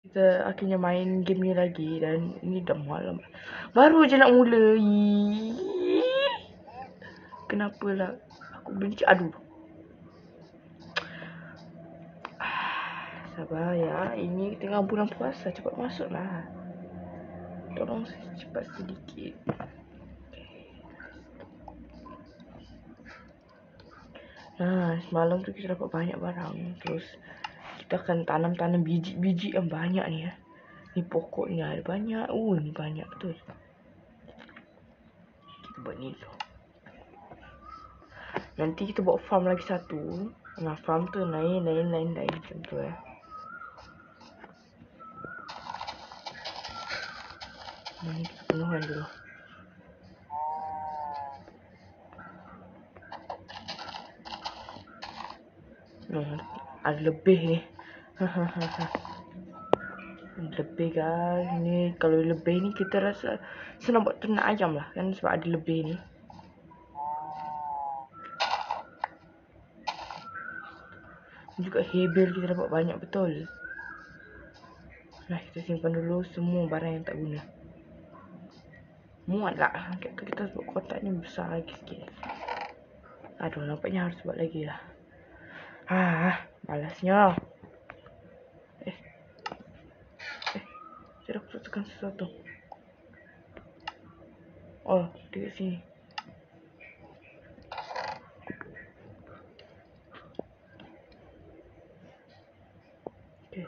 Kita akhirnya main game ni lagi dan ini dah malam. Baru je nak mula. Kenapa lah aku benci. Aduh. Sabar ya. Ini tengah bulan puasa. Cepat masuklah. Tolong cepat sedikit. Nah, semalam tu kita dapat banyak barang. Terus kita akan tanam-tanam biji-biji yang banyak ni ya. Ni pokoknya ada banyak. Ni banyak betul. Kita buat ni dulu. Nanti kita buat farm lagi satu. Nah, farm tu lain macam tu ya. Ni kita penuhkan dulu. Ada lebih ni. Lebih guys. Ni kalau lebih ni kita rasa senang buat ternak ayam lah kan sebab ada lebih ni. Juga hebel kita dapat banyak betul. Nah, kita simpan dulu semua barang yang tak guna. Muat lah. Kita buat kotak ni besar lagi sikit. Aduh, nampaknya harus buat lagi lah. Malasnya. Saya dapat tekan sesuatu. Oh, dekat sini. Okay.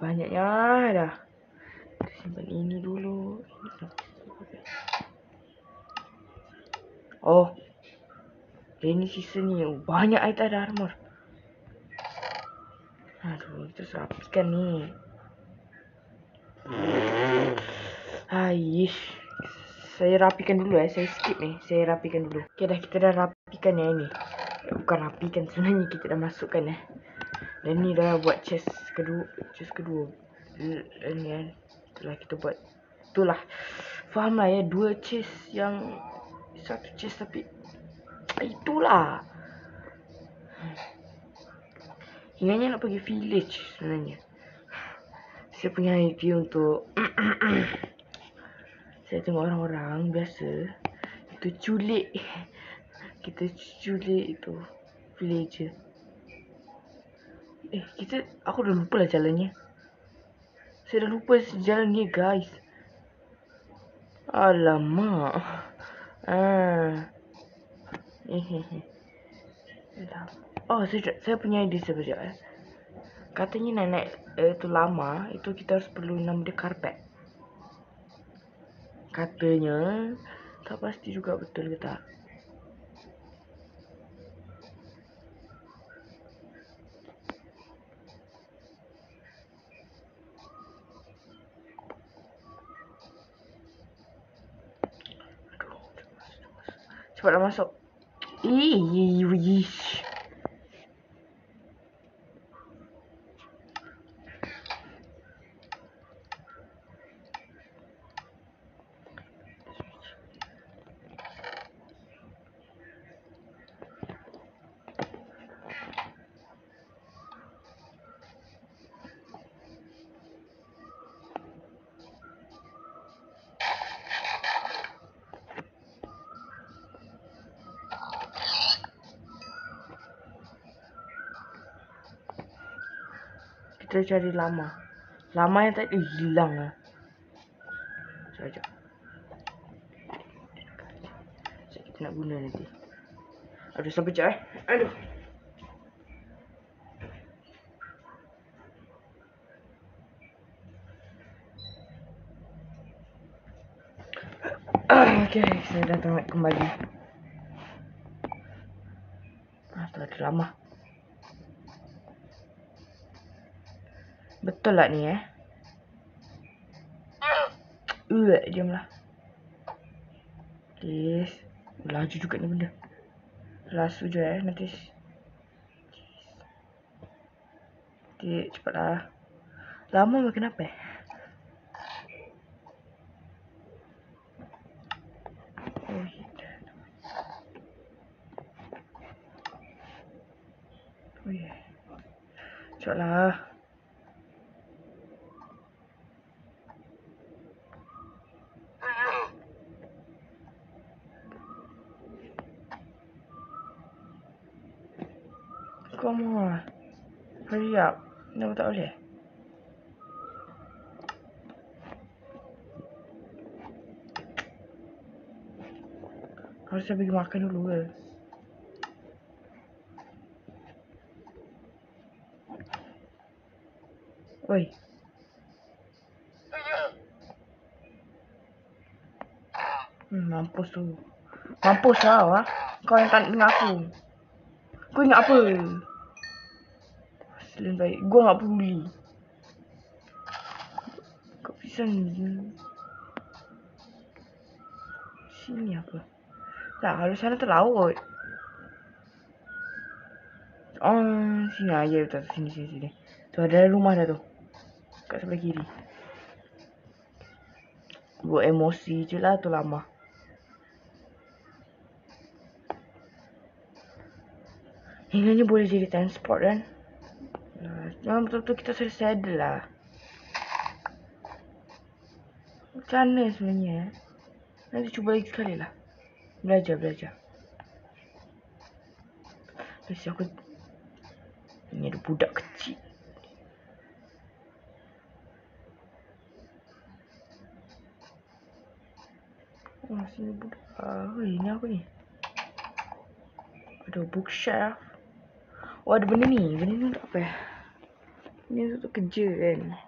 Banyaknya dah. Kita simpan ini dulu. Oh. Ini sisa ni. Banyak air tak ada armor. Aduh, kita rapikan ni. Saya rapikan dulu ya. Saya skip ni. Saya rapikan dulu. Okay dah, kita dah rapikan ya ini. Bukan rapikan, sebenarnya kita dah masukkan ya. Dan ni dah buat chest kedua. Ni kan. Itulah kita buat. Itulah. Faham lah ya. 2 chest yang. 1 chest tapi. Itulah. Ingatnya nak pergi village sebenarnya. Saya punya idea untuk. Saya tengok orang-orang biasa. Itu culik. Kita culik itu. Villager. Aku dah lupa lah jalannya. Saya dah lupa jalan ni guys. Alamak. Oh, saya punya idea sekejap. Katanya nak naik itu lama, itu kita harus perlu nama dia karpet. Katanya, tak pasti juga betul ke tak. Cepatlah masuk. Wish. Kita cari lama. Lama yang tadi hilang lah. Sekejap. Kita nak guna nanti. Aduh, sampai sekejap Aduh. Okay, saya datang kembali. Sudah lama. Betul lah ni diamlah. Please. Laju juga ni benda. Lasu je nanti. Cepatlah. Lama ke kenapa Oh yeah. Cepatlah. Come on. Hurry up. Kenapa tak boleh? Harus saya pergi makan dulu ke? Oi. Mampus tu. Mampus kau ah. Kau yang tak ingat aku. Kau ingat apa? Selain baik. Gua gak peduli. Kau pisang sini apa? Tak, kalau sana tu laut. Oh, sini aja betul. Sini. Tu ada rumah dah tu. Kat sebelah kiri. Buat emosi je lah tu lama. Hinganya boleh jadi transport kan? Memang betul-betul kita sudah sadar lah. Macam mana sebenarnya? Nanti cuba lagi sekali lah. Belajar. Biasa aku... Ini ada budak kecil. Oh, sini budak. Ini apa ni? Ada bookshelf. Oh, ada benda ni. Benda ni untuk apa ya? Ini untuk kerja kan?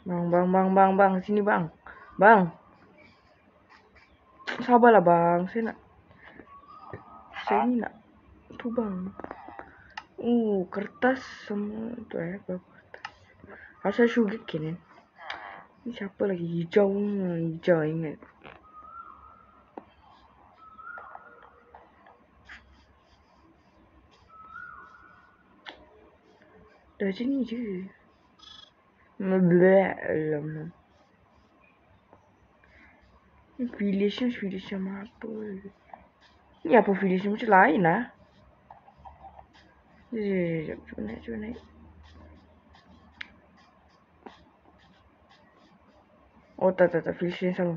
Bang. Sini bang. Bang. Sabarlah bang. Saya ni nak. Tu bang. Kertas sama tu berapa kertas. Harus ada sugar cane kan? Ni siapa lagi? Hijau ingat. Dah macam ni je. Alamak. Ni village apa? Ni apa village macam lain lah. Cuba naik. Oh tak. Village yang sama.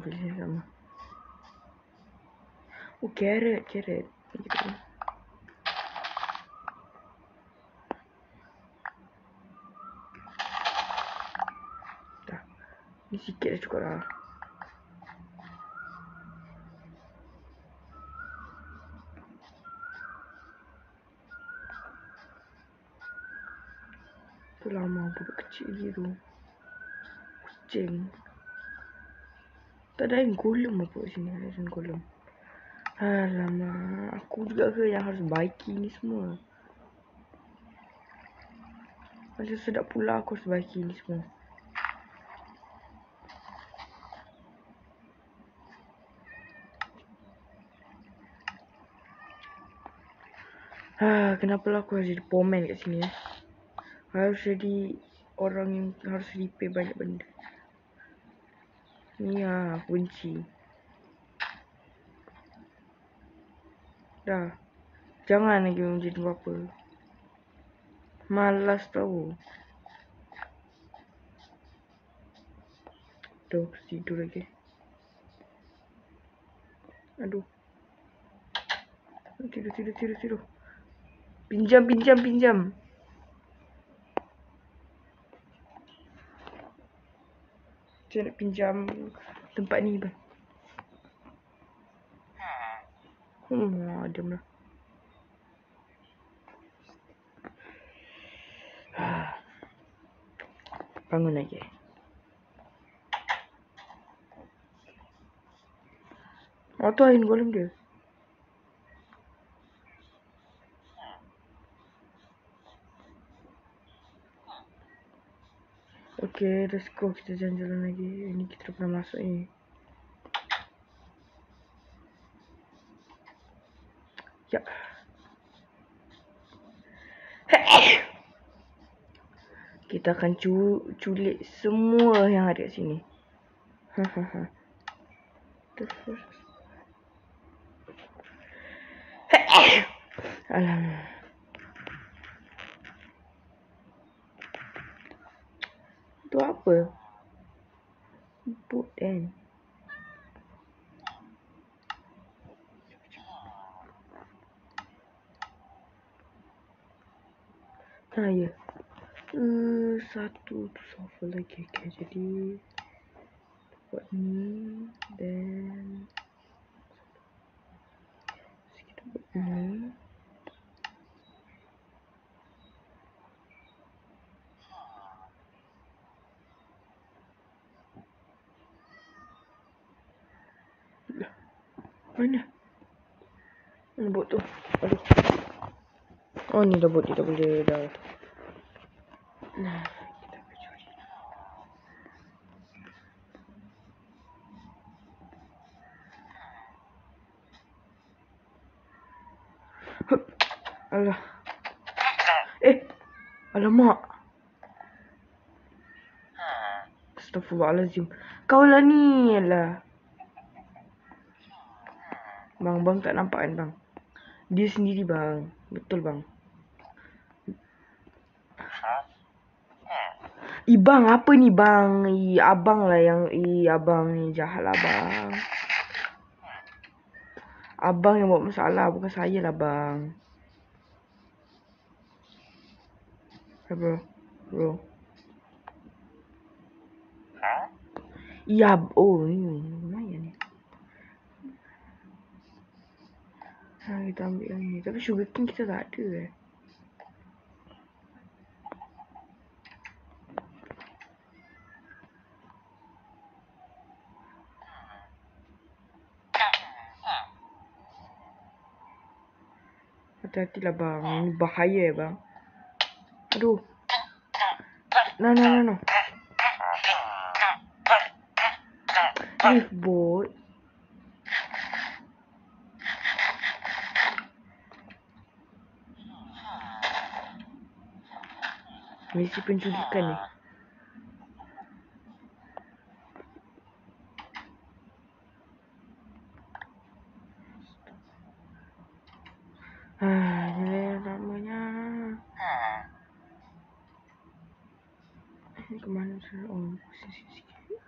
Oh carrot. Dah. Ni sikit dah cukup lah. Tu lama budak kecil gitu. Kucing. Tak ada yang golem apa kat sini. Ada yang golem. Alamak. Aku juga ke yang harus baiki ni semua. Macam sedap pula aku harus baiki ni semua. Kenapalah aku harus jadi pomen kat sini ya. Harus jadi orang yang harus repair banyak benda. Ni lah, aku benci. Dah. Jangan lagi menjadi apa-apa. Malas tau. Dah, aku tidur lagi. Aduh. Tidur. Pinjam. Saya nak pinjam tempat ni bang. Diam lah. Bangun lagi. Tu air golem dia. Okay, let's go. Kita jalan-jalan lagi. Ini kita pernah masuk ni. Ya. Kita akan culik semua yang ada kat sini. Alamak. Itu apa? Boot kan? Ya. Satu tu sofa lagi. Okay, jadi buat ni. Then kita buat ni. Mana? Mana bot tu? Aduh. Oh ni dah bot dia dah boleh dah. Nah, kita curi. Hup. Alah. Alamak. Astaghfirullahalazim. Kau lah ni lah. Bang tak nampak kan bang? Dia sendiri bang. Betul bang. Bang apa ni bang? Abang lah yang abang ni jahat lah bang. Abang yang buat masalah bukan saya lah bang. Bro. Iya, oh ni lumayan ni. Kita ambil yang ni. Tapi sugar cane kita tak ada Hati-hatilah bang. Ini bahaya bang. Aduh. No. Bot. Misi penculikan ni. Ini ramanya. Ini kemana sih? Oh, posisi sikit.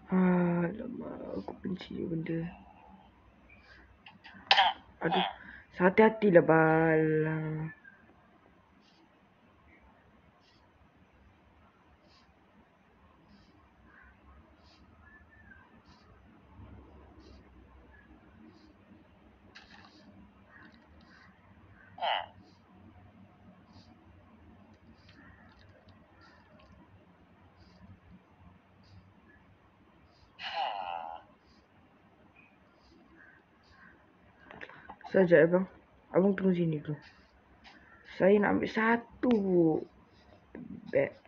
Lama aku benci benda. Aduh, hati-hatilah bal. Sekejap bang. Abang tunggu sini dulu. Saya nak ambil satu bag.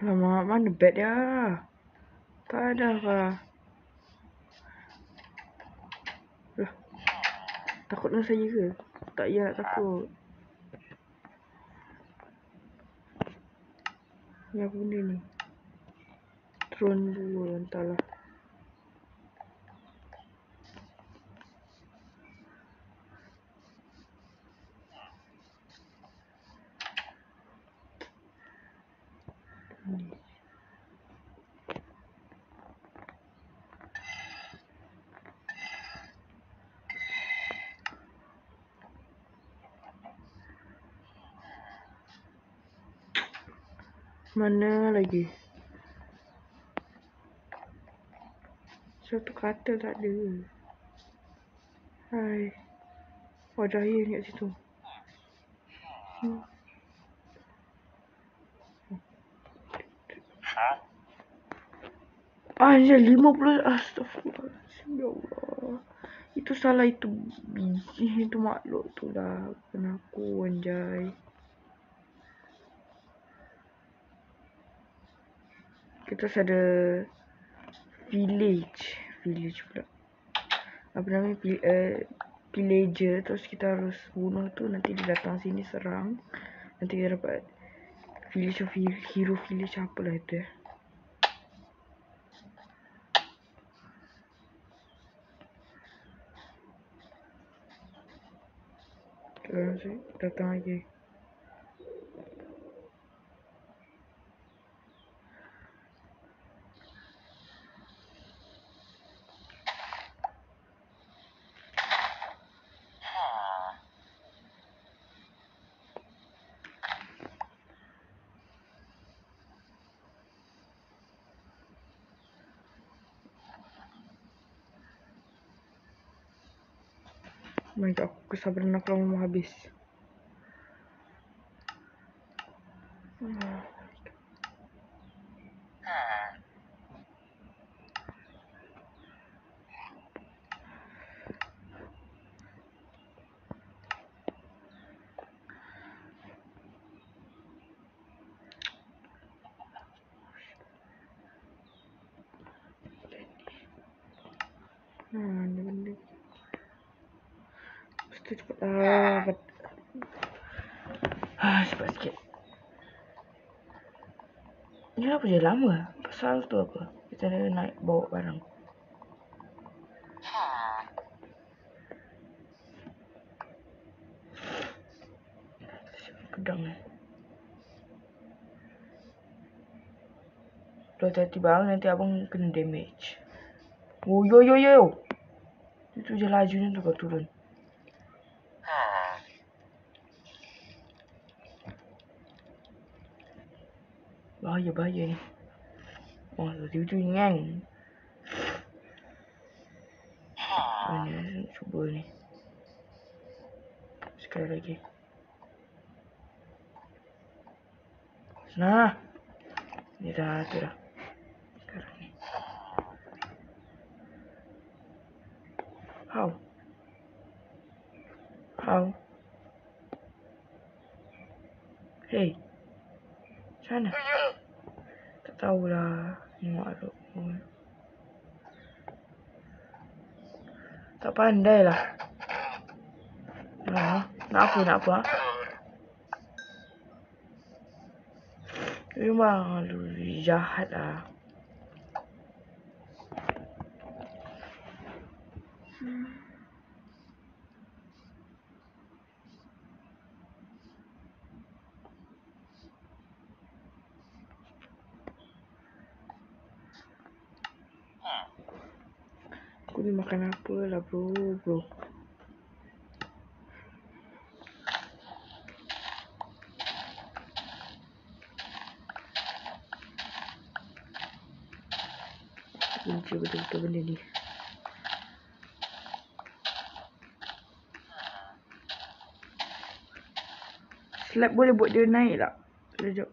Alamak, mana beg dia? Tak ada apa. Lah, takut dengan saya ke? Tak payah nak takut. Ni apa benda ni? Drone 2, entahlah. Mana lagi? Satu katil tak ada. Hai. Oh, cahaya ni kat situ. Anjir, 50. Astaghfirullahaladzim. Ya Allah. Itu salah itu biji. Itu makhluk tu lah. Bukan aku, anjay. Kita ada village pula. Apa namanya? pillager. Terus kita harus bunuh tu. Nanti dia datang sini serang. Nanti kita dapat village of hero village apalah itu ya. Sekarang sih datang lagi. Oh my god, aku kesabaran aku lama mau habis. Ini benda. Mesti cepat lah. Cepat sikit. Ini apa je lama? Pasal tu apa? Kita nak naik bawa barang. Pedang ni. Dah hati bang, nanti abang kena damage. Oh yo yo yo. Itu je lajunya tu kau turun. Bahaya ni. Oh, tu ni kan. Ni cuba ni. Sekali lagi. Nah. Ni dah tu dah. Sekarang ni. How? Hey. Sana. Tak tahulah. Muak tu. Tak pandai lah. Nak apa? Memang jahat lah. Aku ni makan apa lah bro. Benci betul-betul benda ni. Slap boleh buat dia naik tak? Sekejap.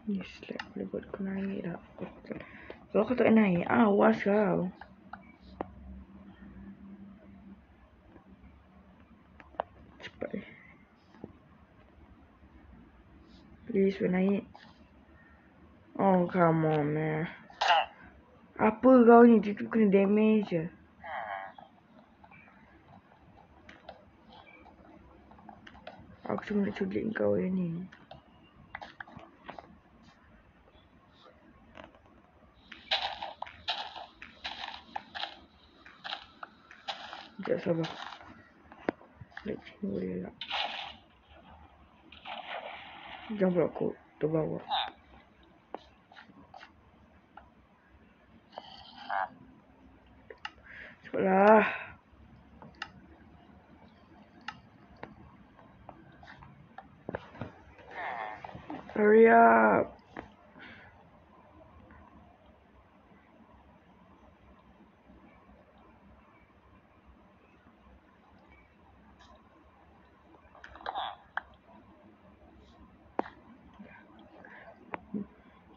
Ni slap boleh buat kau naik tak? Kalau kau tak naik, awas kau. Cepat ni. Please naik. Oh come on man. Apa kau ni? Dia tu kena damage je. Aku cuma nak culik kau yang ni. Sekejap sabar. Lihat sini boleh tak? Jangan pula aku terbawa. Cepatlah. Hurry up.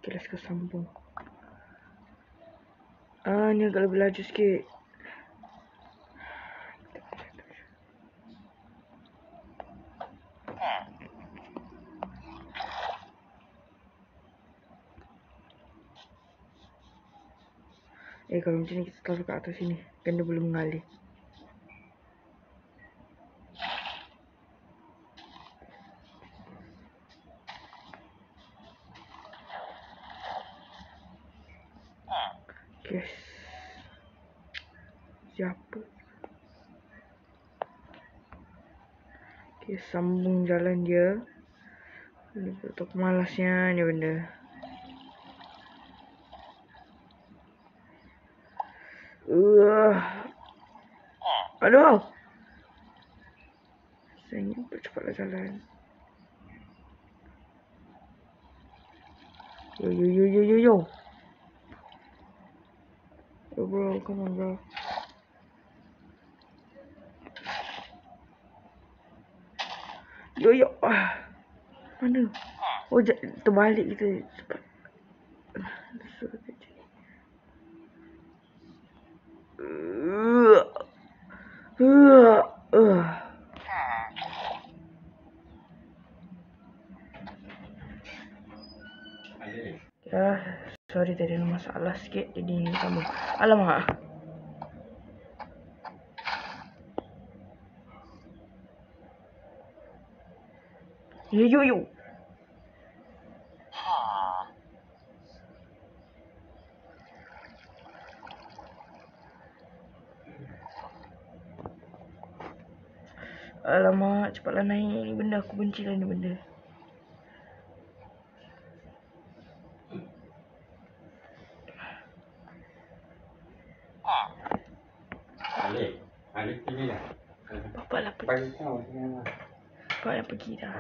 Okay, let's go sambung. Ni agak lebih laju sikit. Kalau macam ni kita taruh kat atas sini, kan dia boleh mengalir. Yes. Siapa? Okay, sambung jalan dia. Betul malasnya ni benda. Aduh. Saya ingin percepatlah jalan. Yo. Yo bro, come on bro. Yo. Mana? Oh, terbalik kita. Cepat. Sorry tadi ada masalah sikit, jadi sambung. Alamak. Yo. Alamak, cepatlah naik ni benda. Aku benci lah ni benda. Alik pergi dah. Bapak lah pergi. Bagi tahu jangan. Bapak yang pergi dah.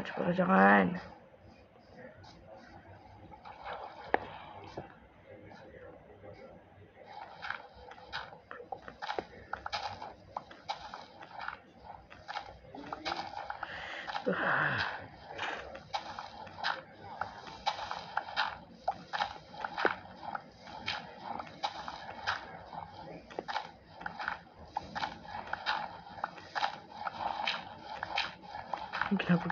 Cepatlah jangan. Kenapa?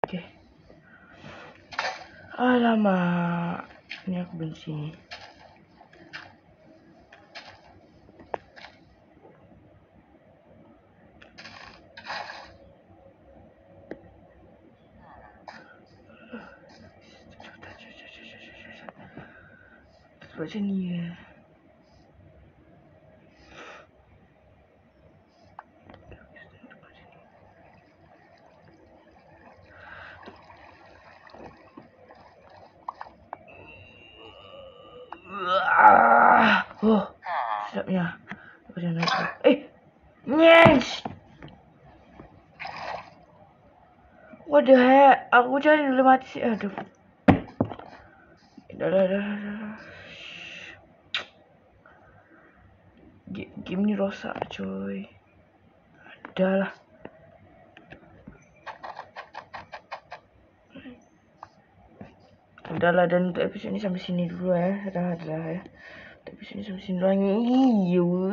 Okay. Alamak. Ini aku benci ni. Macam ni je. Oh, sedapnya. Apa dia naik? Yes! What the heck? Aku jadi boleh mati. Aduh. Dah. Game ni rosak coy. Dah lah. Dah lah, dan untuk episod ni sampai sini dulu Dah ya. Untuk episod ni sampai sini dulu.